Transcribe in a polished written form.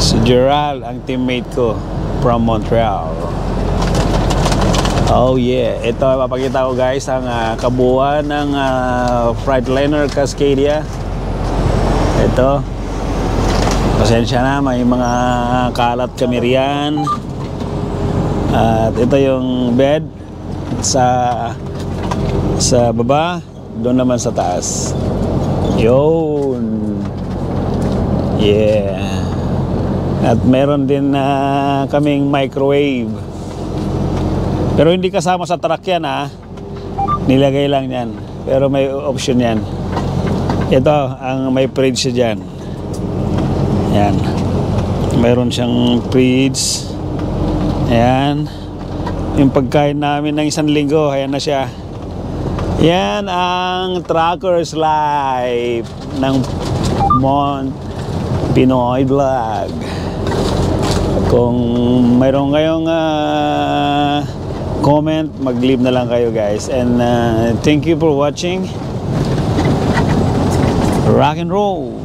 Si Gerald, ang teammate ko from Montreal. Oh yeah, ito papakita ko guys ang kabuuan ng Freightliner Cascadia. Ito, pasensya na, may mga kalat kami riyan. At ito yung bed sa baba, doon naman sa taas. Yun. Yeah. At meron din kaming microwave. Pero hindi kasama sa truck yan nilagay lang yan. Pero may option yan. Ito ang may fridge dyan. Yan. Mayroon siyang fridge. Ayan. Yung pagkain namin ng 1 linggo, ayan na siya. Yan ang Trucker's Life ng Pinoy Vlog. Kung mayroon kayong comment, mag-leave na lang kayo guys. And thank you for watching. Rock and roll.